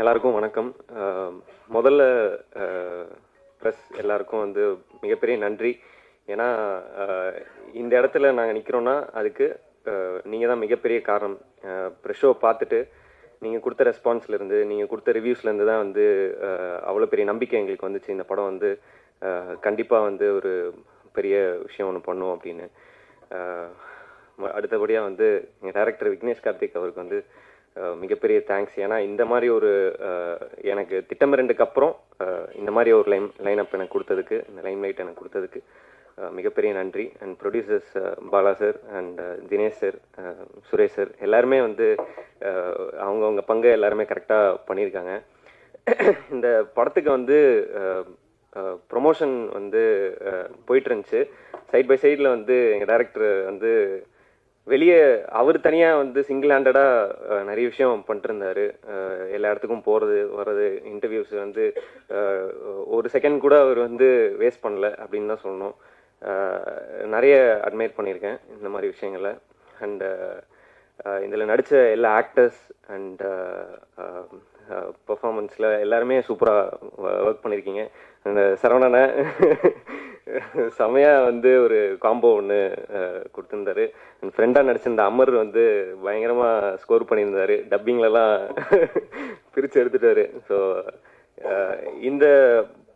எல்லாருக்கும் வணக்கம். முதல்ல ப்ரெஸ் எல்லாருக்கும் வந்து மிகப்பெரிய நன்றி. ஏன்னா இந்த இடத்துல நாங்கள் நிற்கிறோன்னா அதுக்கு நீங்கள் தான் மிகப்பெரிய காரணம். ப்ரெஸ் ஷோ பார்த்துட்டு நீங்கள் கொடுத்த ரெஸ்பான்ஸ்லேருந்து, நீங்கள் கொடுத்த ரிவ்யூஸ்லேருந்து தான் வந்து அவ்வளோ பெரிய நம்பிக்கை எங்களுக்கு வந்துச்சு. இந்த படம் வந்து கண்டிப்பாக வந்து ஒரு பெரிய விஷயம் ஒன்று பண்ணும் அப்படின்னு. அடுத்தபடியாக வந்து எங்கள் டைரக்டர் விக்னேஷ் கார்த்திக் அவருக்கு வந்து மிகப்பெரிய தேங்க்ஸ். ஏன்னா இந்த மாதிரி ஒரு எனக்கு திட்டம் 2க்கு அப்புறம் இந்த மாதிரி ஒரு லைன் அப் எனக்கு கொடுத்ததுக்கு, இந்த லைம் லைட் எனக்கு கொடுத்ததுக்கு மிகப்பெரிய நன்றி. And producers Bala sir and Dinesh sir, Suresh sir எல்லாருமே வந்து அவங்கவுங்க பங்கை எல்லாருமே கரெக்டாக பண்ணியிருக்காங்க. இந்த படத்துக்கு வந்து ப்ரொமோஷன் வந்து போயிட்டு இருந்துச்சு. சைட் பை சைடில் வந்து எங்கள் டைரக்டர் வந்து வெளியே அவர் தனியாக வந்து சிங்கிள் ஹேண்டடாக நிறைய விஷயம் பண்ணிட்டு இருந்தார். எல்லா இடத்துக்கும் போகிறது வர்றது, இன்டர்வியூஸ் வந்து ஒரு செகண்ட் கூட அவர் வந்து வேஸ்ட் பண்ணல அப்படின்னு தான் சொல்லணும். நிறைய அட்மையர் பண்ணியிருக்கேன் இந்த மாதிரி விஷயங்களை. அண்டு இதில் நடித்த எல்லா ஆக்டர்ஸ் அண்ட் பர்ஃபார்மன்ஸில் எல்லாருமே சூப்பராக ஒர்க் பண்ணியிருக்கீங்க. அந்த சரவணனை செமையாக வந்து ஒரு காம்போ ஒன்று கொடுத்துருந்தாரு. என் ஃப்ரெண்டாக நடிச்சிருந்த அமர் வந்து பயங்கரமாக ஸ்கோர் பண்ணியிருந்தார். டப்பிங்லலாம் பிரித்து எடுத்துட்டாரு. ஸோ இந்த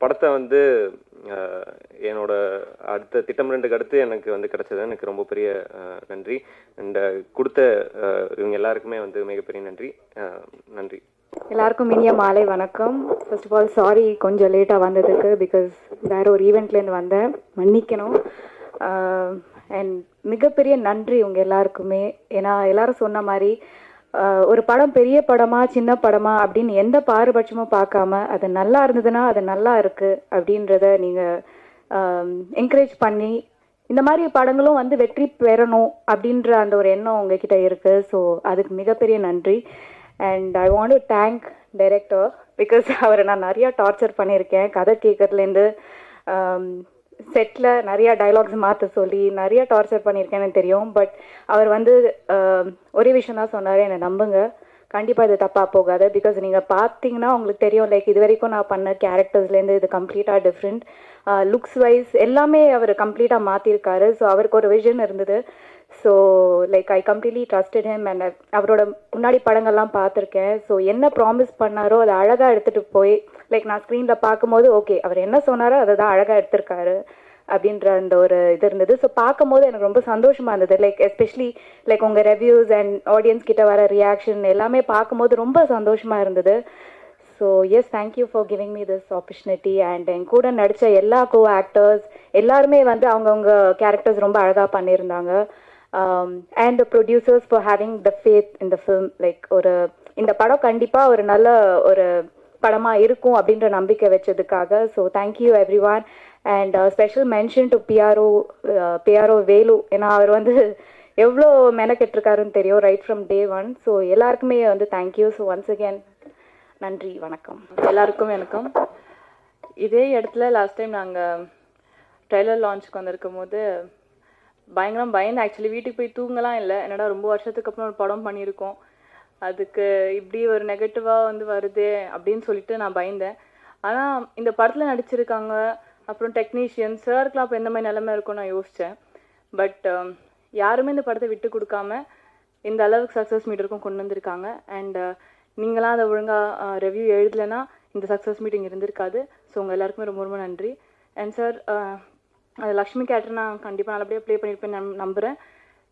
படத்தை வந்து என்னோட அடுத்த திட்டம் 2க்கு அடுத்து எனக்கு வந்து கிடைச்சது எனக்கு ரொம்ப பெரிய நன்றி. அண்ட் கொடுத்த இவங்க எல்லாருக்குமே வந்து மிகப்பெரிய நன்றி. எல்லாருக்கும் இனிய மாலை வணக்கம். ஃபர்ஸ்ட் ஆஃப் ஆல் சாரி கொஞ்சம் லேட்டாக வந்ததுக்கு, பிகாஸ் வேற ஒரு ஈவெண்ட்லேருந்து வந்தேன், மன்னிக்கணும். அண்ட் மிகப்பெரிய நன்றி உங்கள் எல்லாருக்குமே. ஏன்னா எல்லாரும் சொன்ன மாதிரி ஒரு படம் பெரிய படமா சின்ன படமா அப்படின்னு எந்த பாரபட்சமும் பார்க்காம அது நல்லா இருந்ததுன்னா அது நல்லா இருக்குது அப்படின்றத நீங்கள் என்கரேஜ் பண்ணி இந்த மாதிரி படங்களும் வந்து வெற்றி பெறணும் அப்படின்ற அந்த ஒரு எண்ணம் உங்ககிட்ட இருக்குது. ஸோ அதுக்கு மிகப்பெரிய நன்றி. And I want to thank director, because அவரை நான் நிறையா டார்ச்சர் பண்ணியிருக்கேன். கதை கேட்கறதுலேருந்து செட்டில் நிறையா டைலாக்ஸ் மாற்ற சொல்லி நிறையா டார்ச்சர் பண்ணியிருக்கேன்னு தெரியும். பட் அவர் வந்து ஒரே விஷயம் தான் சொன்னார், என்னை நம்புங்க, கண்டிப்பாக இது தப்பாக போகாது. பிகாஸ் நீங்கள் பார்த்தீங்கன்னா உங்களுக்கு தெரியும், லைக் இது வரைக்கும் நான் பண்ண கேரக்டர்ஸ்லேருந்து இது கம்ப்ளீட்டாக டிஃப்ரெண்ட். லுக்ஸ் வைஸ் எல்லாமே அவர் கம்ப்ளீட்டாக மாற்றிருக்காரு. ஸோ அவருக்கு ஒரு விஷன் இருந்தது. So like I completely trusted him. And அவரோட முன்னாடி படங்கள்லாம் பார்த்துருக்கேன். ஸோ என்ன ப்ராமிஸ் பண்ணாரோ அதை அழகாக எடுத்துகிட்டு போய் லைக் நான் ஸ்க்ரீனில் பார்க்கும்போது ஓகே அவர் என்ன சொன்னாரோ அதை தான் அழகாக எடுத்திருக்காரு அப்படின்ற அந்த ஒரு இது இருந்தது. ஸோ பார்க்கும்போது எனக்கு ரொம்ப சந்தோஷமாக இருந்தது. லைக் எஸ்பெஷலி லைக் உங்கள் ரெவ்யூஸ் அண்ட் ஆடியன்ஸ் கிட்ட வர ரியாக்ஷன் எல்லாமே பார்க்கும்போது ரொம்ப சந்தோஷமாக இருந்தது. So yes, thank you for giving me this opportunity. And என் கூட நடித்த எல்லா கோ ஆக்டர்ஸ் எல்லாருமே வந்து அவங்கவுங்க கேரக்டர்ஸ் ரொம்ப அழகாக பண்ணியிருந்தாங்க. And the producers for having the faith in the film. Like ஒரு இந்த படம் கண்டிப்பாக ஒரு நல்ல ஒரு படமாக இருக்கும் அப்படின்ற நம்பிக்கை வச்சதுக்காக. So thank you everyone. And special mention to PRO Velu. ஏன்னா அவர் வந்து எவ்வளோ மெனக்கெட்டிருக்காருன்னு தெரியும் ரைட் ஃப்ரம் டே 1. ஸோ எல்லாருக்குமே வந்து தேங்க்யூ. ஸோ ஒன்ஸ் அகேன் நன்றி, வணக்கம். எல்லாருக்கும் வணக்கம். இதே இடத்துல லாஸ்ட் டைம் நாங்கள் ட்ரெய்லர் லான்ச்சுக்கு வந்திருக்கும் போது பயங்கரம் பயந்து ஆக்சுவலி வீட்டுக்கு போய் தூங்கலாம் இல்லை. என்னடா ரொம்ப வருஷத்துக்கு அப்புறம் ஒரு படம் பண்ணியிருக்கோம், அதுக்கு இப்படி ஒரு நெகட்டிவாக வந்து வருது அப்படின்னு சொல்லிட்டு நான் பயந்தேன். ஆனால் இந்த படத்தில் நடிச்சிருக்காங்க, அப்புறம் டெக்னீஷியன் சாருக்குலாம் அப்போ எந்த மாதிரி நிலைமை இருக்கும்னு நான் யோசித்தேன். பட் யாருமே இந்த படத்தை விட்டு கொடுக்காம இந்த அளவுக்கு சக்ஸஸ் மீட்டருக்கும் கொண்டு வந்திருக்காங்க. அண்ட் நீங்களாம் அதை ஒழுங்காக ரிவ்யூ எழுதலைன்னா இந்த சக்ஸஸ் மீட்டிங் இருந்திருக்காது. ஸோ உங்கள் எல்லாருக்குமே ரொம்ப ரொம்ப நன்றி. அண்ட் சார் அது லக்ஷ்மி கேரக்டர் நான் கண்டிப்பாக நல்லபடியாக ப்ளே பண்ணியிருப்பேன் நம்புகிறேன்.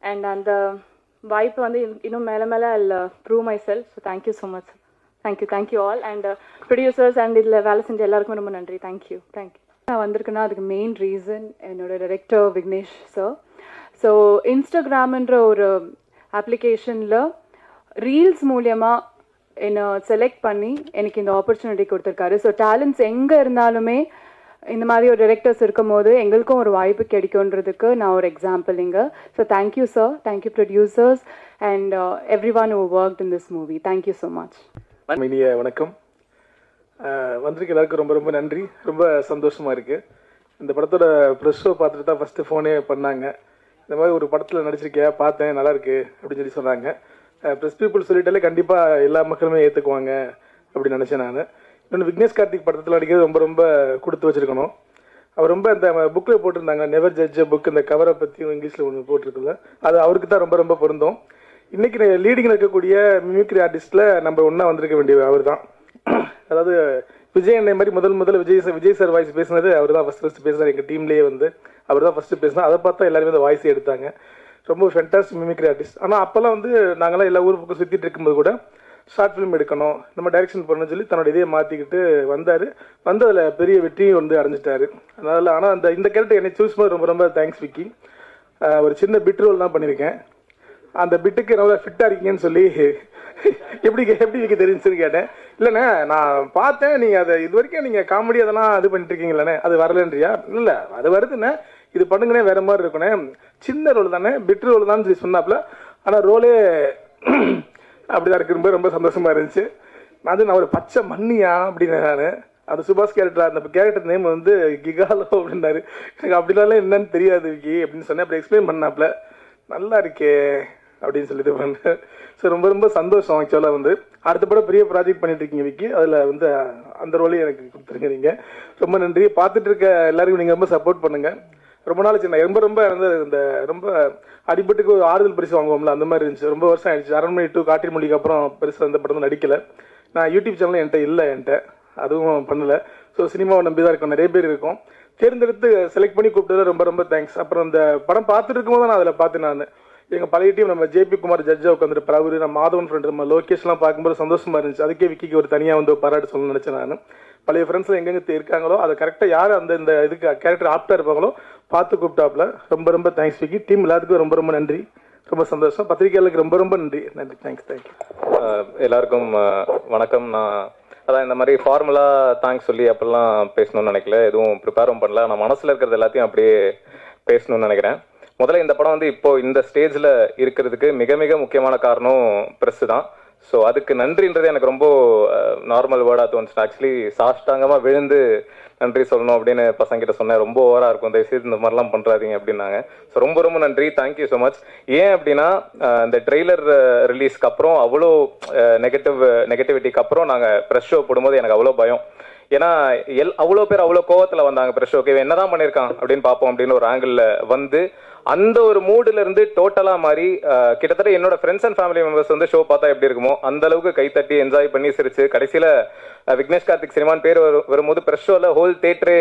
அண்ட் அந்த வாய்ப்பை வந்து இன்னும் மேலே மேலே ஐ prove my self. So thank you so much. Thank you all. And producers and இதில் வேலை செஞ்ச எல்லாருக்குமே ரொம்ப நன்றி. தேங்க்யூ. நான் வந்திருக்கேன்னா அதுக்கு மெயின் ரீசன் என்னோட டைரக்டர் விக்னேஷ் சார். ஸோ இன்ஸ்டாகிராம்ன்ற ஒரு அப்ளிகேஷனில் ரீல்ஸ் மூலியமாக என்னை செலக்ட் பண்ணி எனக்கு இந்த ஆப்பர்ச்சுனிட்டி கொடுத்துருக்காரு. ஸோ டேலண்ட்ஸ் எங்கே இருந்தாலுமே இந்த மாதிரி ஒரு டைரக்டர்ஸ் இருக்கும் போது எங்களுக்கும் ஒரு வாய்ப்பு கிடைக்கும்ன்றதுக்கு நான் ஒரு எக்ஸாம்பிள் இங்கே. So thank you sir, thank you producers and every one who worked in this movie. Thank you so much. இனிய வணக்கம். வந்திருக்க எல்லாருக்கும் ரொம்ப ரொம்ப நன்றி. ரொம்ப சந்தோஷமாக இருக்குது. இந்த படத்தோட ப்ரெஸ் ஷோ பார்த்துட்டு தான் ஃபஸ்ட்டு ஃபோனே பண்ணாங்க. இந்த மாதிரி ஒரு படத்தில் நடிச்சிருக்கியா, பார்த்தேன், நல்லாயிருக்கு அப்படின்னு சொல்லி சொன்னாங்க. ப்ரெஸ் பீப்புள் சொல்லிட்டாலே கண்டிப்பாக எல்லா மக்களுமே ஏற்றுக்குவாங்க அப்படின்னு நினச்சேன் நான். இன்னொன்று விக்னேஷ் கார்த்திக் படத்தில் நடிக்கிறது ரொம்ப ரொம்ப கொடுத்து வச்சுருக்கணும். அவர் ரொம்ப இந்த புக்கில் போட்டிருந்தாங்க நெவர் ஜட்ஜ் புக், இந்த கவரை பற்றி இங்கிலீஷில் ஒன்று போட்டிருக்குல்ல, அது அவருக்கு தான் ரொம்ப ரொம்ப பொருந்தும். இன்றைக்கி லீடிங்கில் இருக்கக்கூடிய மிமிக்ரி ஆர்டிஸ்ட்டில் நம்ம ஒன்றா வந்திருக்க வேண்டிய அவர் தான். அதாவது விஜய் அண்ணன் மாதிரி முதல் விஜய் சார் வாய்ஸ் பேசினது அவர் தான் ஃபஸ்ட்டு பேசினார். எங்கள் டீம்லேயே அவர் தான் ஃபஸ்ட்டு பேசினார். அதை பார்த்தா எல்லாருமே அந்த வாய்ஸை எடுத்தாங்க. ரொம்ப ஃபென்டாஸ்டிக் மிமிக்ரி ஆர்டிஸ்ட். ஆனால் அப்போல்லாம் நாங்களாம் எல்லா ஊர் பக்கம் சுற்றிட்டு இருக்கும்போது கூட ஷார்ட் ஃபிலிம் எடுக்கணும், நம்ம டைரக்ஷன் பண்ணணும்னு சொல்லி தன்னோட இதையை மாற்றிக்கிட்டு வந்தார். அதில் பெரிய வெற்றியும் அடைஞ்சிட்டாரு. அதனால் ஆனால் இந்த கேரக்டர் என்னை சூஸ் பண்ண ரொம்ப ரொம்ப தேங்க்ஸ் விக்கி. ஒரு சின்ன பிட் ரோல் தான் பண்ணியிருக்கேன். அந்த பிட்டுக்கு நல்லா ஃபிட்டாக இருக்கீங்கன்னு சொல்லி எப்படி விக்கி தெரிஞ்சுன்னு கேட்டேன். இல்லைண்ணே நான் பார்த்தேன், நீங்கள் அதை இது வரைக்கும் நீங்கள் காமெடி அதெல்லாம் இது பண்ணிட்டு இருக்கீங்களே, அது வரலன்றியா? இல்லை அது வருதுண்ணே, இது பண்ணுங்கண்ணே, வேறு மாதிரி இருக்குண்ணே, சின்ன ரோல் தானே, பிட் ரோல் தான் சொல்லி சொன்னாப்புல. ஆனால் ரோலே அப்படிதான் இருக்கு. ரொம்ப ரொம்ப சந்தோஷமா இருந்துச்சு. நான் ஒரு பச்சை மண்ணியா அப்படின்னு நான் அந்த சுபாஷ் கேரக்டர், அந்த கேரக்டர் நேம் கிகாலோ அப்படின்னாரு. எனக்கு அப்படிலாம் என்னன்னு தெரியாது விக்கி அப்படின்னு சொன்னேன். அப்படி எக்ஸ்பிளைன் பண்ணாப்புல நல்லா இருக்கே அப்படின்னு சொல்லிட்டு பண்ணேன். ஸோ ரொம்ப ரொம்ப சந்தோஷம். ஆக்சுவலாக அடுத்த படம் பெரிய ப்ராஜெக்ட் பண்ணிட்டு இருக்கீங்க விக்கி, அதில் அந்த ரோலையும் எனக்கு கொடுத்துருங்க நீங்கள். ரொம்ப நன்றி. பார்த்துட்டு இருக்க எல்லாருக்கும் நீங்கள் ரொம்ப சப்போர்ட் பண்ணுங்கள். ரொம்ப நாள் சின்ன ரொம்ப ரொம்ப இந்த ரொம்ப அடிபட்டுக்கு ஒரு ஆறுதல் பரிசு வாங்குவோம்ல, அந்த மாதிரி இருந்துச்சு. ரொம்ப வருஷம் ஆயிடுச்சு. அரண்மனை 2 காற்றின் மொழிக்கு அப்புறம் பெருசாக அந்த படம் நடிக்கலை. நான் யூடியூப் சேனலும் என்கிட்ட அதுவும் பண்ணலை. ஸோ சினிமாவை நம்பி தான் இருக்கும், நிறைய பேர் இருக்கும். தேர்ந்தெடுத்து செலக்ட் பண்ணி கூப்பிட்டதில் ரொம்ப ரொம்ப தேங்க்ஸ். அப்புறம் அந்த படம் பார்த்துட்டு இருக்கும்போது தான் நான் அதில் பார்த்தேன். நான் எங்கள் பழைய டீம் நம்ம ஜேபி குமார் ஜட்ஜாக உட்காந்துருப்பார், அவர் நம்ம மாதவன் ஃப்ரெண்ட், நம்ம லோகேஷ்லாம் பார்க்கும்போது சந்தோஷமாக இருந்துச்சு. அதுக்கே விக்கிக்கு ஒரு தனியாக பாராட்டு சொல்லணும்னு நினச்சேன். நான் பழைய ஃப்ரெண்ட்ஸில் எங்கெங்கே இருக்காங்களோ அதை கரெக்டாக யார் இந்த இதுக்கு கேரக்டர் ஆப்டாக இருப்பாங்களோ பார்த்து கூப்பிட்டாப்புல. ரொம்ப ரொம்ப தேங்க்ஸ் விக்கி. டீம் எல்லாத்துக்கும் ரொம்ப ரொம்ப நன்றி. ரொம்ப சந்தோஷம். பத்திரிகையாளருக்கு ரொம்ப ரொம்ப நன்றி. தேங்க்ஸ். எல்லாருக்கும் வணக்கம். நான் அதான் இந்த மாதிரி ஃபார்முலாக தேங்க்ஸ் சொல்லி அப்படிலாம் பேசணும்னு நினைக்கல, எதுவும் ப்ரிப்பேரும் பண்ணல. நான் மனசில் இருக்கிறது எல்லாத்தையும் அப்படியே பேசணும்னு நினைக்கிறேன். முதல்ல இந்த படம் இப்போ இந்த ஸ்டேஜில் இருக்கிறதுக்கு மிக மிக முக்கியமான காரணம் ப்ரெஸ்ஸு தான். ஸோ அதுக்கு நன்றின்றது எனக்கு ரொம்ப நார்மல் வேர்டாக தோணுச்சு. ஆக்சுவலி சாஷ்டாங்கமாக விழுந்து நன்றி சொல்லணும் அப்படின்னு பசங்கிட்ட சொன்னேன். ரொம்ப ஓவராக இருக்கும், தயவுசெய்து இந்த மாதிரிலாம் பண்ணுறாதீங்க அப்படின்னாங்க. ஸோ ரொம்ப ரொம்ப நன்றி, தேங்க்யூ ஸோ மச். ஏன் அப்படின்னா இந்த ட்ரெய்லர் ரிலீஸ்க்கு அப்புறம் அவ்வளோ நெகட்டிவிட்டிக்கு அப்புறம் நாங்கள் ப்ரெஸ் ஷோ போடும்போது எனக்கு அவ்வளோ பயம். ஏன்னா அவ்வளோ பேர் அவ்வளோ கோவத்தில் வந்தாங்க ப்ரெஸ் ஷோக்கு, என்னதான் பண்ணியிருக்கான் அப்படின்னு பார்ப்போம் அப்படின்னு ஒரு ஆங்கிளில் அந்த ஒரு மூடுல இருந்து டோட்டலா மாறி கிட்டத்தட்ட என்னோட friends and family members show பார்த்தா எப்படி இருக்குமோ அந்த அளவுக்கு கைத்தட்டி என்ஜாய் பண்ணி சிரிச்சு கடைசியில விக்னேஷ் கார்த்திக் சினிமான் பேர் வரும்போது ப்ரெஸ் ஷோல ஹோல் தியேட்டரே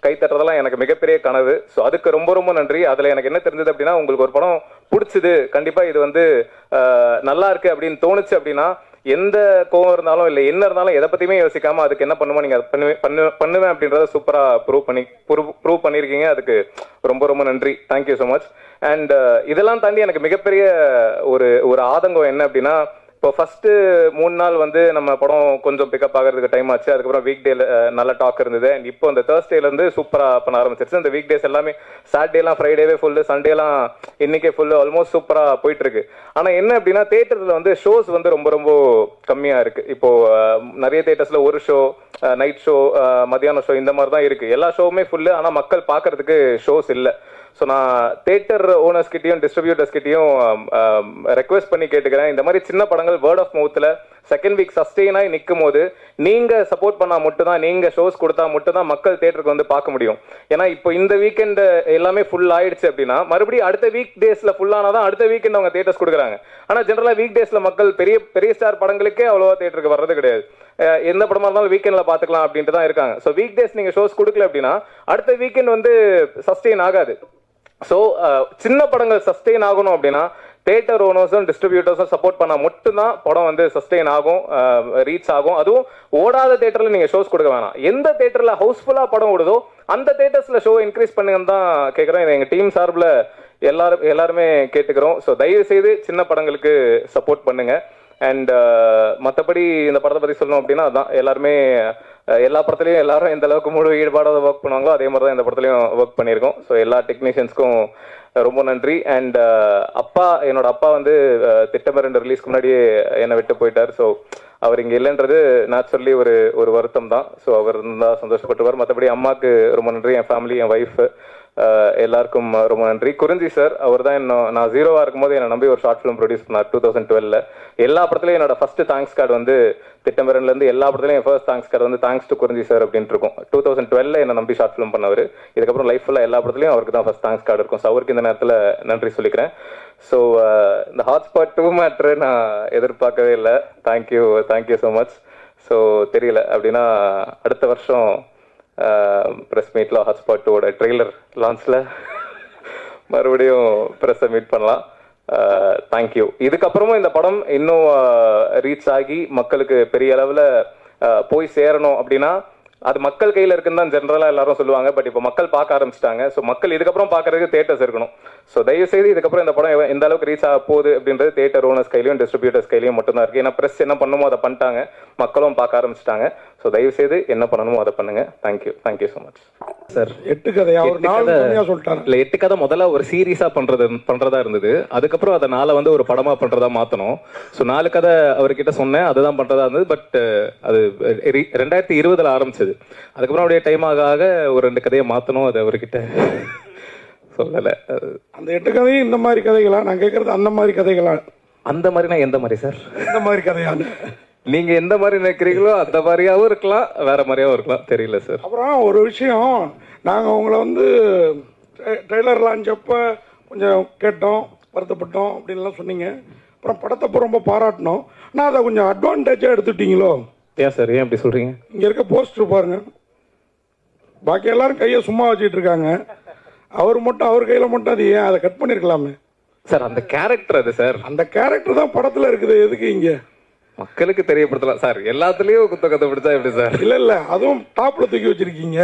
கைத்தட்டுறதெல்லாம் எனக்கு மிகப்பெரிய கனவு. ஸோ அதுக்கு ரொம்ப ரொம்ப நன்றி. அதுல எனக்கு என்ன தெரிஞ்சது அப்படின்னா, உங்களுக்கு ஒரு படம் பிடிச்சது, கண்டிப்பா இது நல்லா இருக்கு அப்படின்னு தோணுச்சு அப்படின்னா, எந்த கோவம் இருந்தாலும் இல்லை என்ன இருந்தாலும் எதை பத்தியுமே யோசிக்காம அதுக்கு என்ன பண்ணுமோ நீங்க பண்ணுவேன் அப்படின்றத சூப்பரா ப்ரூவ் பண்ணிருக்கீங்க. அதுக்கு ரொம்ப ரொம்ப நன்றி. Thank you so much. அண்ட் இதெல்லாம் தாண்டி எனக்கு மிகப்பெரிய ஒரு ஆதங்கம் என்ன அப்படின்னா, இப்போ ஃபர்ஸ்ட் 3 நாள் நம்ம படம் கொஞ்சம் பிக்கப் ஆகிறதுக்கு டைம் ஆச்சு. அதுக்கப்புறம் வீக் டேல நல்ல டாக் இருந்தது. அண்ட் இப்போ இந்த தேர்ஸ்டேல இருந்து சூப்பரா பண்ண ஆரம்பிச்சிருச்சு. இந்த வீக் டேஸ் எல்லாமே சாட்டர்டேலாம் ஃப்ரைடேவே ஃபுல்லு, சண்டேலாம் இன்னைக்கே ஃபுல்லு, ஆல்மோஸ்ட் சூப்பரா போயிட்டு இருக்கு. ஆனா என்ன அப்படின்னா, தியேட்டர்ல ஷோஸ் ரொம்ப ரொம்ப கம்மியா இருக்கு. இப்போ நிறைய தியேட்டர்ஸ்ல ஒரு ஷோ, நைட் ஷோ, மத்தியான ஷோ, இந்த மாதிரி தான் இருக்கு. எல்லா ஷோவுமே ஃபுல்லு, ஆனா மக்கள் பார்க்கறதுக்கு ஷோஸ் இல்லை. ஸோ நான் தியேட்டர் ஓனர்ஸ் கிட்டையும் டிஸ்ட்ரிபியூட்டர்ஸ் கிட்டையும் ரெக்வெஸ்ட் பண்ணி கேட்டுக்கிறேன், இந்த மாதிரி சின்ன படங்கள் வேர்ட் ஆஃப் மவுத்தில் செகண்ட் வீக் சஸ்டெயினாக நிற்கும் போது நீங்கள் சப்போர்ட் பண்ணால் மட்டும்தான், நீங்கள் ஷோஸ் கொடுத்தா மட்டும்தான் மக்கள் தியேட்டருக்கு பார்க்க முடியும். ஏன்னா இப்போ இந்த வீக்கெண்டு எல்லாமே ஃபுல் ஆயிடுச்சு அப்படின்னா, மறுபடியும் அடுத்த வீக் டேஸில் ஃபுல்லானால் தான் அடுத்த வீக்கெண்ட் அவங்க தியேட்டர்ஸ் கொடுக்குறாங்க. ஆனால் ஜென்ரலாக வீக் டேஸில் மக்கள் பெரிய பெரிய ஸ்டார் படங்களுக்கே அவ்வளோவா தியேட்டருக்கு வர்றது கிடையாது. எந்த படமா இருந்தாலும் வீக்கெண்டில் பார்த்துக்கலாம் அப்படின்ட்டு தான் இருக்காங்க. ஸோ வீக் டேஸ் நீங்கள் ஷோஸ் கொடுக்கல அப்படின்னா அடுத்த வீக்கெண்ட் சஸ்டெயின் ஆகாது. ஸோ சின்ன படங்கள் சஸ்டெயின் ஆகணும் அப்படின்னா தியேட்டர் ஓனர்ஸும் டிஸ்ட்ரிபியூட்டர்ஸும் சப்போர்ட் பண்ணால் மட்டும்தான் படம் சஸ்டெயின் ஆகும், ரீச் ஆகும். அதுவும் ஓடாத தியேட்டரில் நீங்கள் ஷோஸ் கொடுக்க வேணாம். எந்த தியேட்டரில் ஹவுஸ்ஃபுல்லாக படம் ஓடுதோ அந்த தியேட்டர்ஸில் ஷோ இன்க்ரீஸ் பண்ணுங்கன்னு தான் கேட்குறோம். எங்கள் டீம் சார்பில் எல்லாருமே கேட்டுக்கிறோம். ஸோ தயவு செய்து சின்ன படங்களுக்கு சப்போர்ட் பண்ணுங்க. அண்ட் மற்றபடி இந்த படத்தை பற்றி சொல்லணும் அப்படின்னா, அதான் எல்லாருமே எல்லா படத்துலையும் எல்லாரும் எந்த அளவுக்கு முழு ஈடுபாடாக ஒர்க் பண்ணுவாங்களோ அதே மாதிரி தான் இந்த படத்துலையும் ஒர்க் பண்ணியிருக்கோம். ஸோ எல்லா டெக்னீஷியன்ஸ்க்கும் ரொம்ப நன்றி. அண்ட் என்னோட அப்பா திட்டம் 2 ரிலீஸ்க்கு முன்னாடியே என்னை விட்டு போயிட்டார். ஸோ அவர் இங்கே இல்லைன்றது நேச்சுரலி ஒரு வருத்தம் தான். ஸோ அவர் இருந்தால் சந்தோஷப்பட்டுவார். மற்றபடி அம்மாவுக்கு ரொம்ப நன்றி, என் ஃபேமிலி, என் ஒய்ஃப், எல்லாருக்கும் ரொம்ப நன்றி. குறிஞ்சி சார், அவர் தான் நான் 0-ஆ இருக்கும்போது என்னை நம்பி ஒரு ஷார்ட் ஃபிலிம் ப்ரொடியூஸ் பண்ணார் 2012. எல்லா படத்துலையும் என்னோட ஃபர்ஸ்ட் தேங்க்ஸ் கார்டு வந்து திட்டமிரன்லேருந்து எல்லா படத்துலையும் என் ஃபர்ஸ்ட் தேங்க்ஸ் கார்டு வந்து தேங்க்ஸ் டு குறிஞ்சி சார் அப்படின்ட்டு இருக்கும். 2012 என்னை நம்பி ஷார்ட் ஃபிலிம் பண்ணவர். இதுக்கப்புறம் லைஃப் ஃபுல்லாக எல்லா படத்துலையும் அவருக்கு தான் ஃபர்ஸ்ட் தேங்க்ஸ் கார்டு இருக்கும். ஸோ அவருக்கு இந்த நேரத்தில் நன்றி சொல்லிக்கிறேன். ஸோ இந்த ஹாட்ஸ்பாட் 2 மேட்ரு நான் எதிர்பார்க்கவே இல்லை. Thank you so much. ஸோ தெரியல அப்படின்னா அடுத்த வருஷம் ப்ரெஸ் மீட்டில் ஹாட்ஸ்பாட் 2ஓட ட்ரெய்லர் லான்ச்சில் மறுபடியும் ப்ரெஸ்ஸை மீட் பண்ணலாம். தேங்க்யூ. இதுக்கப்புறமும் இந்த படம் இன்னும் ரீச் ஆகி மக்களுக்கு பெரிய அளவில் போய் சேரணும் அப்படின்னா அது மக்கள் கையில் இருக்குன்னு தான் ஜென்ரலாக எல்லாரும் சொல்லுவாங்க. பட் இப்போ மக்கள் பார்க்க ஆரம்பிச்சிட்டாங்க. ஸோ மக்கள் இதுக்கப்புறம் பார்க்கறதுக்கு தேட்டர்ஸ் இருக்கணும். ஸோ தயவுசெய்து இதுக்கப்புறம் இந்த படம் எந்த அளவுக்கு ரீச் ஆக போகுது அப்படின்றது தேட்டர் ஓனர்ஸ் கையிலையும் டிஸ்ட்ரிபியூட்டர்ஸ் கையிலையும் மட்டும்தான் இருக்குது. ஏன்னா ப்ரெஸ் என்ன பண்ணணுமோ அதை பண்ணிட்டாங்க, மக்களும் பார்க்க ஆரம்பிச்சிட்டாங்க. ஸோ தயவுசெய்து என்ன பண்ணணுமோ அதை பண்ணுங்க. Thank you so much sir. 8 கதையா ஒரு 4 கதையா சொல்லிட்டாங்க. இல்லை, 8 கதை முதல்ல ஒரு சீரீஸாக பண்றதா இருந்தது. அதுக்கப்புறம் அதை 4 வந்து ஒரு படமா பண்றதா மாற்றணும். ஸோ 4 கதை அவர்கிட்ட சொன்னேன், அதுதான் பண்றதா இருந்தது. பட் அது 2020 ஆரம்பிச்சது. அதுக்கப்புறம் அப்படியே டைம் ஆக ஒரு 2 கதையை மாற்றணும். அது அவர்கிட்ட சொல்லலை. அந்த 8 கதையும் இந்த மாதிரி கதைகளா? நான் கேட்கறது அந்த மாதிரி கதைகளா? அந்த மாதிரினா எந்த மாதிரி சார்? இந்த மாதிரி கதையான்னு நீங்க எந்த மாதிரி நினைக்கிறீங்களோ அந்த மாதிரியாவும் இருக்கலாம், வேற மாதிரியாவும் இருக்கலாம், தெரியல சார். அப்புறம் ஒரு விஷயம், நாங்கள் உங்களை வந்து ட்ரெய்லர் லான்ச் அப்போ கொஞ்சம் கேட்டோம், வருத்தப்பட்டோம் அப்படின்லாம் சொன்னீங்க. அப்புறம் படத்தை ரொம்ப பாராட்டினோம். ஆனால் அதை கொஞ்சம் அட்வான்டேஜாக எடுத்துட்டீங்களோ? ஏன் சார், ஏன் அப்படி சொல்றீங்க? இங்கே இருக்க போஸ்டர் பாருங்க, பாக்கி எல்லாரும் கையை சும்மா வச்சுட்டு இருக்காங்க. அவர் கையில் மட்டும் அது ஏன் அதை கட் பண்ணியிருக்கலாமே சார்? அந்த கேரக்டர் அது சார். அந்த கேரக்டர் தான் படத்தில் இருக்குது. எதுக்கு இங்கே மக்களுக்கு தெரியப்படுத்தலாம் சார். எல்லாத்துலயும் கதை பிடிச்சா எப்படி சார்? இல்ல அதுவும் டாப்ல தூக்கி வச்சிருக்கீங்க.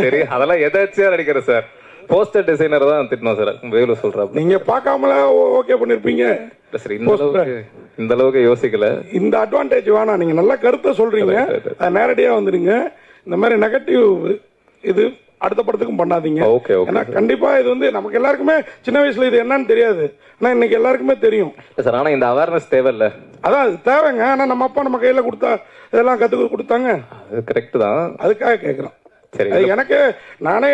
சரி, அதெல்லாம் எதாச்சியா நடிக்கிறேன் சார். போஸ்டர் டிசைனர் தான் திட்டணும் சார். வேலு சொல்றாரு, நீங்க பார்க்காமல ஓகே பண்ணிருப்பீங்க சார். இந்த அளவுக்கு யோசிக்கல. இந்த அட்வான்டேஜ் வேணாம். நீங்க நல்ல கருத்தை சொல்றீங்க, நேரடியா வந்துடுங்க. இந்த மாதிரி நெகட்டிவ் இது அடுத்த படத்துக்கும் பண்ணாதீங்க. ஏன்னா கண்டிப்பா இது வந்து நமக்கு எல்லாருக்குமே சின்ன வயசுல இது என்னன்னு தெரியாது, ஆனா இன்னைக்கு எல்லாருக்குமே தெரியும் சார். ஆனா இந்த அவேர்னஸ் தேவையில்ல. அதான் அது தேவைங்க. ஆனா நம்ம அப்பா நம்ம கையில கொடுத்தா இதெல்லாம் கத்துக்க கொடுத்தாங்க. அது கரெக்ட் தான். அதுக்காக கேட்கிறோம். சரி, எனக்கு நானே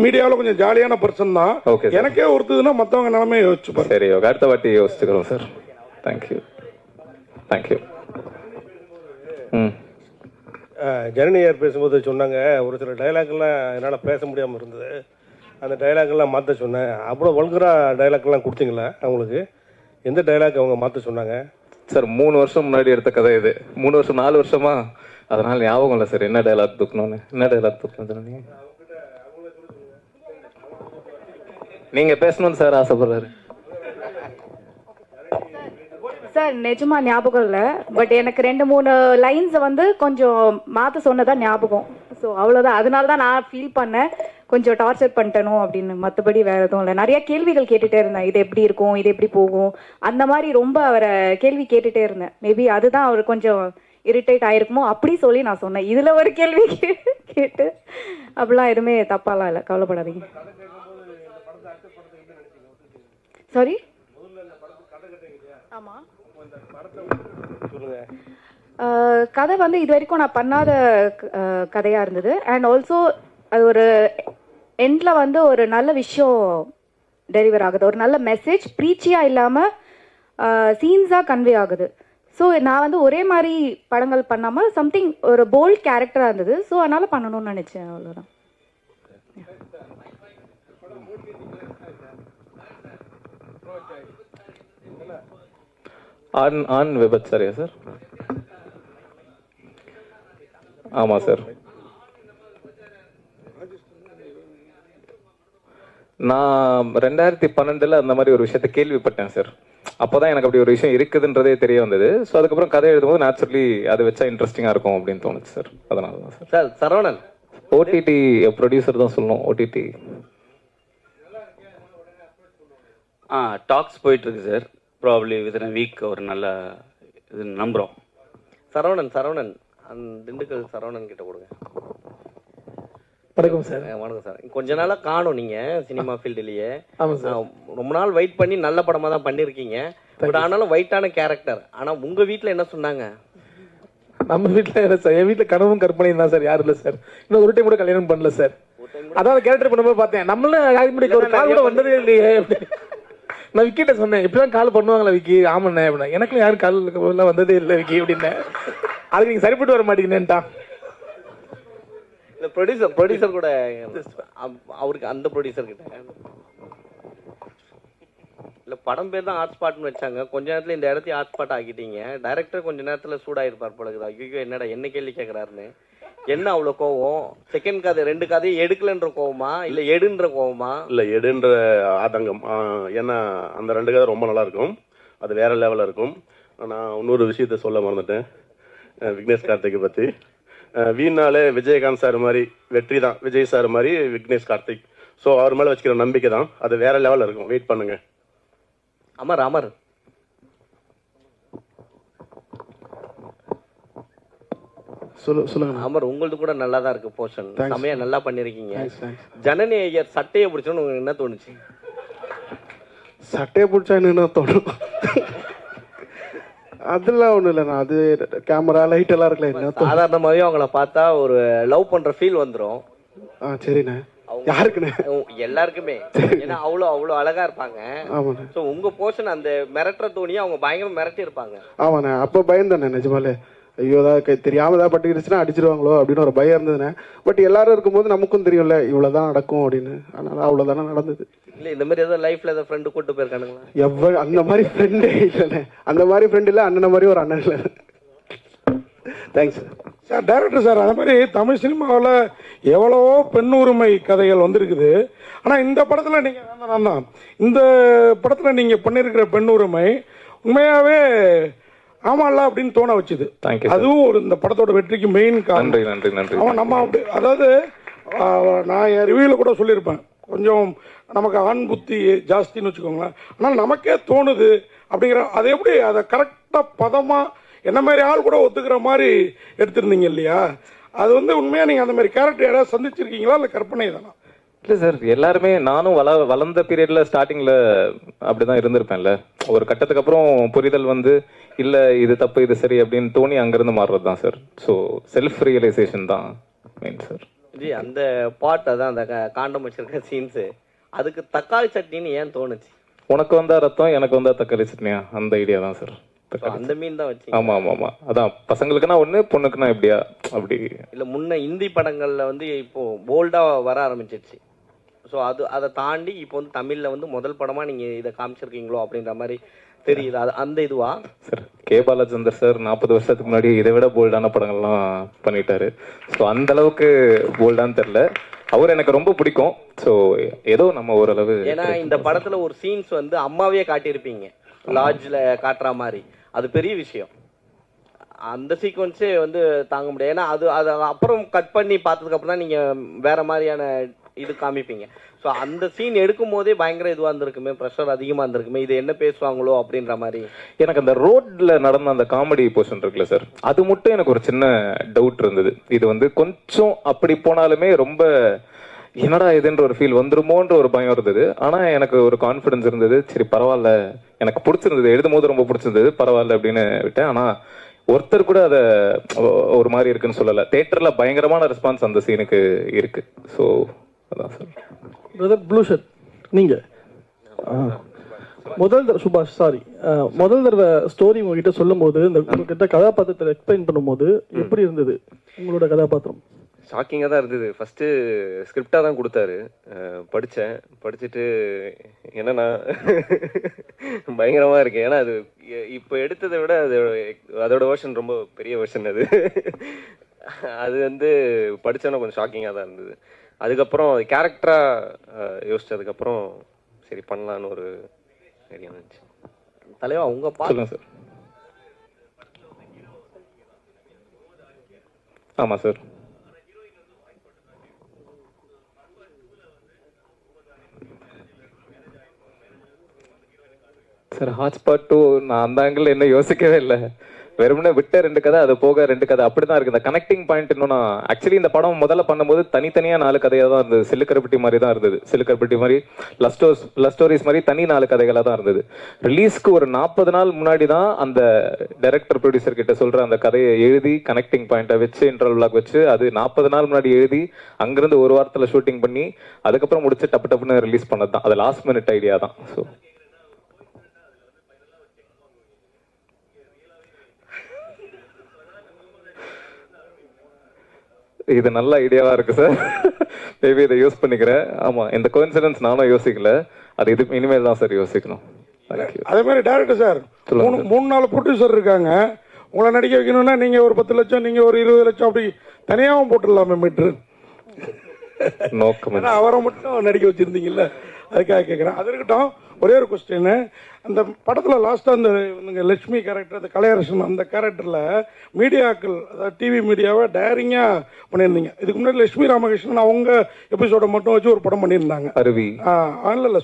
மீடியாவில் கொஞ்சம் ஜாலியான பர்சன் தான். எனக்கே ஒருத்ததுன்னா மற்றவங்க நிலைமை யோசிச்சு. சரி, அடுத்த வாட்டி யோசிச்சுக்கிறோம் சார். தேங்க்யூ. ஜனனியார் பேசும்போது சொன்னாங்க, ஒரு சில டைலாக்லாம் என்னால் பேச முடியாமல் இருந்தது. அந்த டைலாக்லாம் மாற்ற சொன்னேன். அவ்வளோ வல்கராக டைலாக்லாம் கொடுத்தீங்களா அவங்களுக்கு? எந்த டைலாக் அவங்க மாற்ற சொன்னாங்க சார்? 3 வருஷம் முன்னாடி எடுத்த கதை இது. 3 வருஷம் 4 வருஷமா, அதனால ஞாபகம் இல்லை சார் என்ன டைலாக் தூக்கணும்னு. என்ன டைலாக் தூக்கணும் நீங்க பேசணும்னு சார் ஆசைப்படுறாரு சார். நிஜமா ஞாபகம் இல்லை, பட் எனக்கு 2-3 லைன்ஸை வந்து கொஞ்சம் மாற்ற சொன்னதான் ஞாபகம். ஸோ அவ்வளோதான். அதனால தான் நான் ஃபீல் பண்ணேன் கொஞ்சம் டார்ச்சர் பண்ணிட்டனும் அப்படின்னு. மற்றபடி வேற எதுவும் இல்லை. நிறைய கேள்விகள் கேட்டுட்டே இருந்தேன். இது எப்படி இருக்கும், இது எப்படி போகும், அந்த மாதிரி ரொம்ப அவரை கேள்வி கேட்டுட்டே இருந்தேன். மேபி அதுதான் அவர் கொஞ்சம் இரிட்டேட் ஆயிருக்குமோ அப்படி சொல்லி நான் சொன்னேன். இதில் ஒரு கேள்வி கேட்டு அப்படிலாம் எதுவுமே தப்பாலாம் இல்லை, கவலைப்படாதீங்க. சாரி. ஆமாம், கதை வந்து இது வரைக்கும் நான் பண்ணாத கதையாக இருந்தது. அண்ட் ஆல்சோ அது ஒரு எண்டில் வந்து ஒரு நல்ல விஷயம் டெலிவர் ஆகுது, ஒரு நல்ல மெசேஜ், ப்ரீச்சியாக இல்லாமல் சீன்ஸாக கன்வே ஆகுது. ஸோ நான் வந்து ஒரே மாதிரி படங்கள் பண்ணாமல் சம்திங் ஒரு போல்ட் கேரக்டராக இருந்தது. ஸோ அதனால் பண்ணணும்னு நினச்சேன், அவ்வளோதான். ஆன் விபச்சாரியா சார்? ஆமாம் சார். நான் 2012 அந்த மாதிரி ஒரு விஷயத்தை கேள்விப்பட்டேன் சார். அப்போதான் எனக்கு அப்படி ஒரு விஷயம் இருக்குதுன்றதே தெரிய வந்தது. ஸோ அதுக்கப்புறம் கதை எழுதும்போது நேச்சுரலி அதை வச்சா இன்ட்ரெஸ்டிங்காக இருக்கும் அப்படின்னு தோணுச்சு சார். அதனால தான் sir. Sir Saravanan OTT producer தான் சொல்லணும். ஓடிடி டாக்ஸ் போயிட்டுருக்கு சார். ப்ராப்ளி வித்தின் வீக் ஒரு நல்ல இது நம்புகிறோம். சரவணன் அந்த திண்டுக்கல் சரவணன் கிட்ட கொடுங்க. வணக்கம் சார். வணக்கம் சார். கொஞ்ச நாளாக காணும் நீங்கள் சினிமா ஃபீல்டுலேயே. ஆமாம் சார். ரொம்ப நாள் வெயிட் பண்ணி நல்ல படமாக தான் பண்ணியிருக்கீங்க. பட் ஆனாலும் வெயிட்டான கேரக்டர். ஆனால் உங்கள் வீட்டில் என்ன சொன்னாங்க? நம்ம வீட்டில் இல்லை சார். என் வீட்டில் கனவும் கற்பனையும் தான் சார். யாரும் இல்லை சார். இன்னும் ஒரு டைம் கூட கல்யாணம் பண்ணல சார். அதாவது கேரக்டர் பண்ணும்போது பார்த்தேன் நம்மளும் யாருமே ஒரு கால் கூட வந்ததே இல்லையே. நான் விக்கிட்ட சொன்னேன், இப்படிதான் கால் பண்ணுவாங்களா விக்கி? ஆமாண்ணே அப்படின்னா. எனக்கும் யாரும் கால் எல்லாம் வந்ததே இல்லை விக்கி அப்படின்னேன். அதுக்கு நீங்கள் சரிப்பட்டு வர மாட்டீங்கன்னுட்டான். இல்லை ப்ரொடியூசர் கூட அவருக்கு அந்த ப்ரொடியூசர் கிட்ட இல்லை படம் பேர் தான் ஹாட் ஸ்பாட்னு வச்சாங்க. கொஞ்ச நேரத்தில் இந்த இடத்தையும் ஹாட் ஸ்பாட் ஆக்கிட்டீங்க. டைரக்டர் கொஞ்ச நேரத்தில் சூடாயிருப்பார் போல இருக்குது. ஐயோ என்னடா என்ன கேள்வி கேட்குறாருன்னு. என்ன அவ்வளோ கோவம்? செகண்ட் கதை 2 கதையும் எடுக்கலன்ற கோவமா இல்லை எடுன்ற கோவமா? இல்லை எடுன்ற ஆதங்கம். ஏன்னா அந்த 2 கதை ரொம்ப நல்லா இருக்கும், அது வேற லெவலில் இருக்கும். நான் இன்னொரு விஷயத்த சொல்ல மறந்துட்டேன் விக்னேஷ் கார்த்திகை பற்றி. வீணாலே விஜயகாந்த் சார் மாதிரி வெற்றி தான், விஜய் சார் மாதிரி விக்னேஷ் கார்த்திக். ஸோ அவர் மேலே வச்சுக்கிற நம்பிக்கை தான், அது வேற லெவலில் இருக்கும். வெயிட் பண்ணுங்க. அமர் சொல்லுங்க அமர், உங்களது கூட நல்லா தான் இருக்கு போர்ஷன். செமையா நல்லா பண்ணிருக்கீங்க. ஜனனி ஐயர் சட்டையை பிடிச்சோன்னு உங்களுக்கு என்ன தோணுச்சு? சட்டையை பிடிச்சா என்ன தோணும்? அதெல்லாம் ஒன்றும் இல்லைண்ணா, அது கேமரா லைட் எல்லாம் இருக்குல்ல, என்ன சாதாரணமாகவே அவங்கள பார்த்தா ஒரு லவ் பண்ற ஃபீல் வந்துடும். சரிண்ணே. யாருக்குண்ணே? எல்லாருக்குமே. ஏன்னா அவ்வளோ அழகா இருப்பாங்க. ஆமாண்ணே. ஸோ உங்க போர்ஷன் அந்த மிரட்டுற தோணியை அவங்க பயங்கரம் மிரட்டி இருப்பாங்க. ஆமாண்ணே. அப்போ பயந்தானே நிஜமாலே, ஐயோ ஏதாவது தெரியாம ஏதாவது பட்டுக்கிடுச்சுன்னா அடிச்சிருவாங்களோ அப்படின்னு ஒரு பயம் இருந்ததுண்ணே. பட் எல்லாரும் இருக்கும்போது நமக்கும் தெரியும்ல இவ்வளவுதான் நடக்கும் அப்படின்னு. அதனால அவ்வளவுதானே நடந்தது. இல்ல இந்த மாதிரி ஏதாவது லைஃப்ல ஏதாவது ஃப்ரெண்டு கூட்டு போயிருக்கானுங்களா? அந்த மாதிரி ஃப்ரெண்டே இல்லைண்ணே. அந்த மாதிரி ஃப்ரெண்ட் இல்லை, அண்ணன் மாதிரி ஒரு அண்ணன் இல்லை. Thanks sir. டைரக்டர் சார், அதே மாதிரி தமிழ் சினிமாவில் எவ்வளவோ பெண் உரிமை கதைகள் வந்திருக்குது. ஆனால் இந்த படத்தில் நீங்கள் இந்த படத்தில் நீங்கள் பண்ணியிருக்கிற பெண் உரிமை உண்மையாகவே ஆமாம்ல அப்படின்னு தோண வச்சுது. அதுவும் ஒரு இந்த படத்தோட வெற்றிக்கு மெயின் காரணம். நன்றி நன்றி. அவன் நம்ம அப்படி, அதாவது நான் என் ரிவ்யூவில் கூட சொல்லியிருப்பேன், கொஞ்சம் நமக்கு ஆண் புத்தி ஜாஸ்தின்னு வச்சுக்கோங்களேன். ஆனால் நமக்கே தோணுது அப்படிங்கிற, அதை எப்படி அதை கரெக்டாக பதமாக என்ன மாதிரி ஆள் கூட ஒத்துக்கிற மாதிரி எடுத்திருந்தீங்க இல்லையா? அது வந்து உண்மையாக நீங்கள் அந்த மாதிரி கேரக்டர் யாராவது சந்திச்சிருக்கீங்களா இல்லை கற்பனை தானா? இல்லை சார், எல்லாருமே நானும் வளர்ந்த பீரியட்ல ஸ்டார்டிங்ல அப்படிதான் இருந்திருப்பேன்ல. ஒரு கட்டத்துக்கு அப்புறம் புரிதல் வந்து இல்லை இது தப்பு இது சரி அப்படின்னு தோணி அங்கிருந்து மாறுறது தான் சார். ஸோ செல்ஃப் ரியலைசேஷன் தான் மெயின் சார். ஜி அந்த பாட் அதான் அந்த காண்டம் வச்சிருக்க சீன்ஸு, அதுக்கு தக்காளி சட்னின்னு ஏன் தோணுச்சு? உனக்கு வந்தா ரத்தம், எனக்கு வந்தா தக்காளி சட்னியா, அந்த ஐடியா தான் சார். அந்த மீன் தான் வச்சு. ஆமா ஆமா ஆமா. அதான் பசங்களுக்குன்னா ஒண்ணு, பொண்ணுக்குன்னா எப்படியா அப்படி. இல்ல முன்ன இந்தி படங்கள்ல வந்து இப்போ போல்டா வர ஆரம்பிச்சிருச்சு. ஸோ அதை தாண்டி இப்போ வந்து தமிழ்ல வந்து முதல் படமா நீங்க இதை காமிச்சிருக்கீங்களோ அப்படின்ற மாதிரி தெரியுது. அது அந்த இதுவா சார்? கே பாலச்சந்தர் சார் 40 வருஷத்துக்கு முன்னாடி இதை விட போல்டான படங்கள்லாம் பண்ணிட்டாரு. ஸோ அந்த அளவுக்கு போல்டான்னு தெரியல. அவர் எனக்கு ரொம்ப பிடிக்கும். ஸோ ஏதோ நம்ம ஓரளவு, ஏன்னா இந்த படத்துல ஒரு சீன்ஸ் வந்து அம்மாவே காட்டியிருப்பீங்க, லாட்ஜ்ல காட்டுற மாதிரி. அது பெரிய விஷயம். அந்த சீக்வன்ஸே வந்து தாங்க முடியாது. ஏன்னா அது அப்புறம் கட் பண்ணி பார்த்ததுக்கு அப்புறம் தான் நீங்க வேற மாதிரியான இது காமிப்பீங்க. ஸோ அந்த சீன் எடுக்கும் போதே பயங்கர இதுவாக இருந்திருக்குமே, ப்ரெஷர் அதிகமாக இருந்திருக்குமே, இது என்ன பேசுவாங்களோ அப்படின்ற மாதிரி. எனக்கு அந்த ரோட்ல நடந்த அந்த காமெடி போர்ஷன் இருக்குல்ல சார், அது மட்டும் எனக்கு ஒரு சின்ன டவுட் இருந்தது. இது வந்து கொஞ்சம் அப்படி போனாலுமே ரொம்ப என்னடா இதுன்ற ஒரு ஃபீல் வந்துருமோன்ற ஒரு பயம் இருந்தது. ஆனா எனக்கு ஒரு கான்ஃபிடன்ஸ் இருந்தது. சரி பரவாயில்ல, எனக்கு பிடிச்சிருந்தது, எழுதும் போது ரொம்ப பிடிச்சிருந்தது, பரவாயில்ல அப்படின்னு விட்டேன். ஆனா ஒருத்தர் கூட அதை ஒரு மாதிரி இருக்குன்னு சொல்லல. தியேட்டர்ல பயங்கரமான ரெஸ்பான்ஸ் அந்த சீனுக்கு இருக்கு. ஸோ அதான் சார். பிரதர் ப்ளூ ஷர்ட், நீங்க சுபாஷ் சாரி முதல் தடவை ஸ்டோரி உங்ககிட்ட சொல்லும் போது, இந்த உங்ககிட்ட கதாபாத்திரத்தை எக்ஸ்பிளைன் பண்ணும்போது எப்படி இருந்தது உங்களோட கதாபாத்திரம்? ஷாக்கிங்காக தான் இருந்தது. ஃபஸ்ட்டு ஸ்கிரிப்டாக தான் கொடுத்தாரு, படிச்சுட்டு என்னன்னா பயங்கரமாக இருக்கு. ஏன்னா அது இப்போ எடுத்ததை விட அதோட வெர்ஷன் ரொம்ப பெரிய வெர்ஷன். அது வந்து படித்தோன்னா கொஞ்சம் ஷாக்கிங்காக தான் இருந்தது. அதுக்கப்புறம் கேரக்டராக யோசிச்சதுக்கப்புறம் சரி பண்ணலான்னு ஒரு ஐடியா இருந்துச்சு. தலைவா உங்க சொல்லுங்க சார். ஆமாம் சார். சார் ஹாட்ஸ்பாட் 2 நான் அந்த ஆங்கிள் என்ன யோசிக்கவே இல்லை. வெறுமனே விட்ட 2 கதை, அது போக 2 கதை, அப்படிதான் இருக்கு. இந்த கனெக்டிங் பாயிண்ட் இன்னும் நான் ஆக்சுவலி இந்த படம் முதல்ல பண்ணும்போது தனித்தனியா 4 கதையா தான் இருந்தது. சிலுக்கரப்பட்டி மாதிரி தான் இருந்தது. சிலுக்கரப்பட்டி மாதிரி லவ் ஸ்டோரிஸ் மாதிரி தனி 4 கதைகளா தான் இருந்தது. ரிலீஸ்க்கு ஒரு 40 நாள் முன்னாடி தான் அந்த டைரக்டர் ப்ரொடியூசர் கிட்ட சொல்ற அந்த கதையை எழுதி கனெக்டிங் பாயிண்டை வச்சு இன்டர்வல் பிளாக் வச்சு அது 40 நாள் முன்னாடி எழுதி அங்கிருந்து ஒரு வாரத்தில் ஷூட்டிங் பண்ணி அதுக்கப்புறம் முடிச்சு டப்புன்னு ரிலீஸ் பண்ணது தான். அது லாஸ்ட் மினிட் ஐடியா தான். ஸோ இது நல்ல ஐடியாவா இருக்கு சார். மேபி இதை யூஸ் பண்ணிக்கிறேன். ஆமா, இந்த கோஇன்சிடென்ஸ் நானும் யோசிக்கல. அது இது இனிமேல் தான் சார் யோசிக்கணும். அதே மாதிரி டேரக்டர் சார் 3-4 ப்ரொடியூசர் இருக்காங்க. உங்களை நடிக்க வைக்கணும்னா நீங்க ஒரு 10 லட்சம், நீங்க ஒரு 20 லட்சம் அப்படி தனியாகவும் போட்டுடலாமே மீட்ரு. நோக்கம் அவரை மட்டும் நடிக்க வச்சிருந்தீங்கல்ல, அதுக்காக கேட்குறேன். அது இருக்கட்டும். ஒரே ஒரு கொஸ்டின். அந்த படத்தில் லாஸ்ட்டாக அந்த லட்சுமி கேரக்டர், அந்த கலையரசன், அந்த கேரக்டரில் மீடியாக்கள், அதாவது டிவி மீடியாவை டேரிங்காக பண்ணியிருந்தீங்க. இதுக்கு முன்னாடி லட்சுமி ராமகிருஷ்ணன் அவங்க எபிசோடை மட்டும் வச்சு ஒரு படம் பண்ணியிருந்தாங்க. அருவி. இல்லை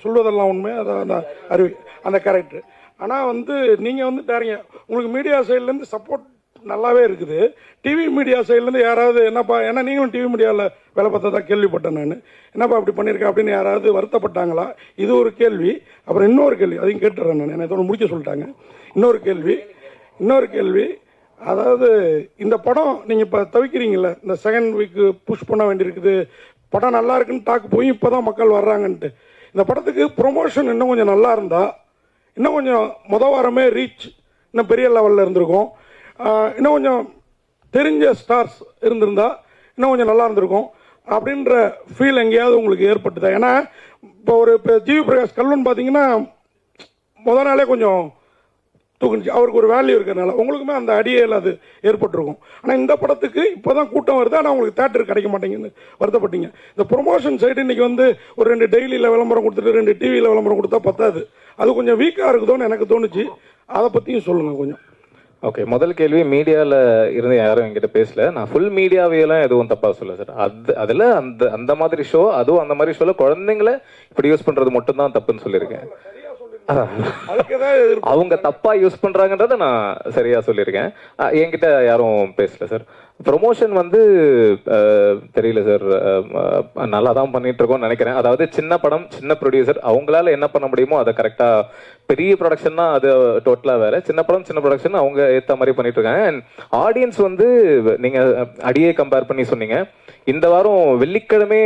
சொல்வதெல்லாம் உண்மை. அதான் அருவி அந்த கேரக்டர். ஆனால் நீங்கள் டேரிங்க, உங்களுக்கு மீடியா சைட்லேருந்து சப்போர்ட் நல்லாவே இருக்குது. டிவி மீடியா சைட்லேருந்து யாராவது என்னப்பா, ஏன்னா நீங்களும் டிவி மீடியாவில் வேலை பார்த்ததா கேள்விப்பட்டேன் நான், என்னப்பா அப்படி பண்ணியிருக்கேன் அப்படின்னு யாராவது வருத்தப்பட்டாங்களா? இது ஒரு கேள்வி. அப்புறம் இன்னொரு கேள்வி, அதையும் கேட்டுறேன் நான், என்ன இதோட முடிக்க சொல்லிட்டாங்க. இன்னொரு கேள்வி, அதாவது இந்த படம் நீங்கள் இப்போ தவிக்கிறீங்கள, இந்த செகண்ட் வீக்கு புஷ் பண்ண வேண்டியிருக்குது, படம் நல்லா இருக்குன்னு டாக்கு போய் இப்போ தான் மக்கள் வர்றாங்கன்ட்டு. இந்த படத்துக்கு ப்ரொமோஷன் இன்னும் கொஞ்சம் நல்லா இருந்தால், இன்னும் கொஞ்சம் வாரமே ரீச் இன்னும் பெரிய லெவலில் இருந்திருக்கும். இன்னும் கொஞ்சம் தெரிஞ்ச ஸ்டார்ஸ் இருந்திருந்தா இன்னும் கொஞ்சம் நல்லா இருந்திருக்கும் அப்படின்ற ஃபீல் எங்கேயாவது உங்களுக்கு ஏற்பட்டுதா? ஏன்னா இப்போ ஜிவி பிரகாஷ் கல்வன் பார்த்தீங்கன்னா முதல் நாளே கொஞ்சம் தூக்குனுச்சு, அவருக்கு ஒரு வேல்யூ இருக்கிறதுனால உங்களுக்குமே அந்த அடியில் அது ஏற்பட்டிருக்கும். ஆனால் இந்த படத்துக்கு இப்போ தான் கூட்டம் வருது, ஆனால் உங்களுக்கு தேட்டர் கிடைக்க மாட்டேங்குன்னு வருத்தப்பட்டீங்க. இந்த ப்ரொமோஷன் சைடு இன்றைக்கி ஒரு 2 டெய்லியில் விளம்பரம் கொடுத்துட்டு 2 டிவியில் விளம்பரம் கொடுத்தா பத்தாது. அது கொஞ்சம் வீக்காக இருக்குதோன்னு எனக்கு தோணுச்சு. அதை பற்றியும் சொல்லுங்கள் கொஞ்சம். ஓகே, முதல் கேள்வி, மீடியாவில் இருந்து யாரும் என்கிட்ட பேசல. நான் ஃபுல் மீடியாவையெல்லாம் எதுவும் தப்பாக சொல்ல சார். அதில் அந்த மாதிரி ஷோ, அதுவும் அந்த மாதிரி ஷோவில் குழந்தைங்களை இப்படி யூஸ் பண்ணுறது மட்டும்தான் தப்புன்னு சொல்லியிருக்கேன். அவங்க தப்பா யூஸ் பண்றாங்கன்றத நான் சரியா சொல்லியிருக்கேன். என்கிட்ட யாரும் பேசல சார். ப்ரொமோஷன் தெரியல சார், நல்லா தான் பண்ணிட்டு இருக்கோம்னு நினைக்கிறேன். அதாவது சின்ன படம், சின்ன ப்ரொடியூசர், அவங்களால என்ன பண்ண முடியுமோ அதை கரெக்டா. பெரிய ப்ரொடக்ஷன்னா அது டோட்டலா வேற. சின்ன படம் சின்ன ப்ரொடக்ஷன் அவங்க ஏற்ற மாதிரி பண்ணிட்டு இருக்காங்க. அண்ட் ஆடியன்ஸ் நீங்க அடியே கம்பேர் பண்ணி சொன்னீங்க. இந்த வாரம் வெள்ளிக்கிழமை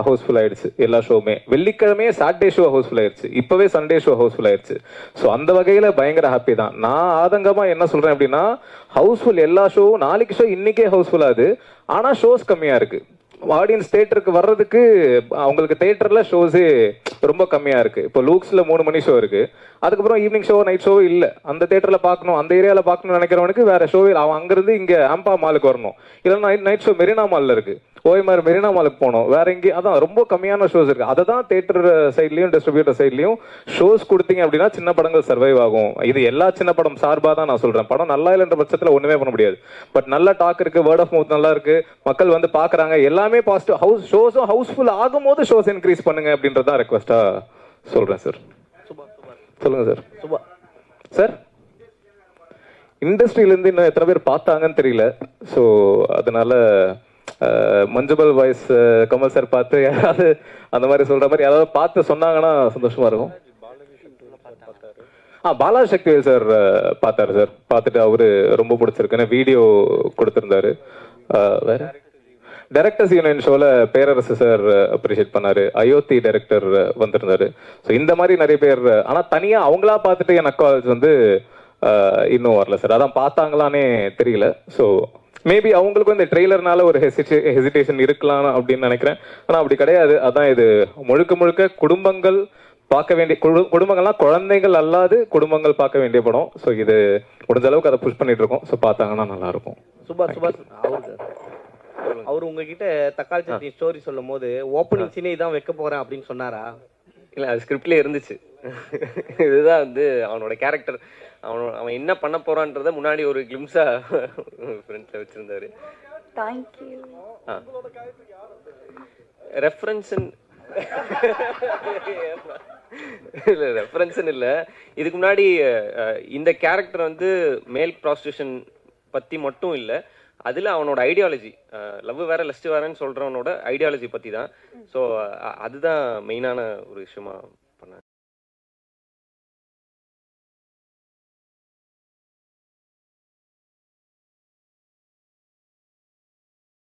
ஹவுஸ்ஃபுல் ஆயிடுச்சு எல்லா ஷோவுமே. வெள்ளிக்கிழமையே சாட்டர்டே ஷோ ஹவுஸ்ஃபுல் ஆயிடுச்சு, இப்பவே சண்டே ஷோ ஹவுஸ்ஃபுல் ஆயிடுச்சு. ஸோ அந்த வகையில பயங்கர ஹாப்பி தான். நான் ஆதங்கமா என்ன சொல்றேன் அப்படின்னா, ஹவுஸ்ஃபுல் எல்லா ஷோவும், நாளைக்கு ஷோ இன்னைக்கே ஹவுஸ்ஃபுல் ஆகுது, ஆனா ஷோஸ் கம்மியா இருக்கு. ஆடியன்ஸ் தேட்டருக்கு வர்றதுக்கு அவங்களுக்கு தேட்டர்ல ஷோஸே ரொம்ப கம்மியா இருக்கு. இப்போ லூக்ஸ்ல 3 மணி ஷோ இருக்கு, அதுக்கப்புறம் ஈவினிங் ஷோ, நைட் ஷோ இல்ல. அந்த தேட்டர்ல பார்க்கணும், அந்த ஏரியால பார்க்கணும்னு நினைக்கிறவனுக்கு வேற ஷோவே, அவன் அங்கிருந்து இங்க ஆம்பா மாலுக்கு வரணும், இல்லைன்னா நைட் ஷோ மெரினா மால்ல இருக்கு, ஓய்மார் மெரினா மாலுக்கு போனோம், வேற எங்கேயும். அதான் ரொம்ப கம்மியான ஷோஸ் இருக்கு. அதை தான் தேட்டர் சைட்லயும் டிஸ்ட்ரிபியூட்டர் சைட்லயும் ஷோஸ் கொடுத்தீங்க அப்படின்னா சின்ன படங்கள் சர்வைவ் ஆகும். இது எல்லா சின்ன படம் சார்பாக தான் நான் சொல்றேன். படம் நல்லா இல்லைன்ற பட்சத்தில் ஒண்ணுமே பண்ண முடியாது. பட் நல்ல டாக் இருக்கு, வேர்ட் ஆஃப் மவுத் நல்லா இருக்கு, மக்கள் பாக்குறாங்க, எல்லாமே பாசிட்டிவ். ஷோஸும் ஹவுஸ்ஃபுல் ஆகும் போது ஷோஸ் இன்க்ரீஸ் பண்ணுங்க அப்படின்றதான் ரெக்வஸ்டா சொல்றேன் சார். சொல்லுங்க சார். சார், இண்டஸ்ட்ரியிலேருந்து இன்னும் எத்தனை பேர் பார்த்தாங்கன்னு தெரியல. ஸோ அதனால மஞ்சுபல் வாய்ஸ் கமல் சார் பார்த்து யாராவது அந்த மாதிரி சொல்ற மாதிரி யாராவது பார்த்து சொன்னாங்கன்னா சந்தோஷமா இருக்கும். பாலா சக்தி சார் பார்த்தாரு சார். பார்த்துட்டு அவரு ரொம்ப பிடிச்சிருக்குன்னு வீடியோ கொடுத்திருந்தாரு. வேற டைரக்டர்ஸ் யூனியன் ஷோல பேரரசு சார் அப்ரிஷியேட் பண்ணாரு. அயோத்தி டைரக்டர் வந்திருந்தாரு. ஸோ இந்த மாதிரி நிறைய பேர், ஆனா தனியா அவங்களா பார்த்துட்டு எனக்கு இன்னும் வரல சார். அதான் பார்த்தாங்களானே தெரியல. ஸோ மேபி அவங்களுக்கும் இந்த ட்ரெய்லர்னால ஒரு ஹெசிடேஷன் இருக்கலாம் அப்படின்னு நினைக்கிறேன். ஆனா அப்படி கிடையாது. அதான் இது முழுக்க முழுக்க குடும்பங்கள் பார்க்க வேண்டிய, குடும்பங்கள்லாம் குழந்தைகள் அல்லாது குடும்பங்கள் பார்க்க வேண்டிய படம். ஸோ இது முடிஞ்ச அளவுக்கு அதை புஷ் பண்ணிட்டு இருக்கோம். ஸோ பார்த்தாங்கன்னா நல்லா இருக்கும். சுபாஷ் அவர் உங்ககிட்ட தக்காளி சட்னி ஸ்டோரி சொல்லும் போது ஓப்பனிங் சீனே இதான் வைக்க போறேன் அப்படின்னு சொன்னாரா? இல்லை, அது ஸ்கிரிப்ட்லேயே இருந்துச்சு. இதுதான் அவனோட கேரக்டர், அவன் என்ன பண்ண போறான்றத முன்னாடி ஒரு கிளிம்ஸா ஃப்ரெண்ட்ல வச்சிருந்தாரு. தேங்க்யூ. ரெஃபரன்ஸ் இல்லை ரெஃபரன்ஸ்னு இல்லை, இதுக்கு முன்னாடி இந்த கேரக்டர் வந்து மேல் ப்ராஸ்டியூஷன் பற்றி மட்டும் இல்லை, அதில் அவனோட ஐடியாலஜி, லவ் வேற லஸ்ட் வேறன்னு சொல்கிறவனோட ஐடியாலஜி பற்றி தான். ஸோ அதுதான் மெயினான ஒரு விஷயமா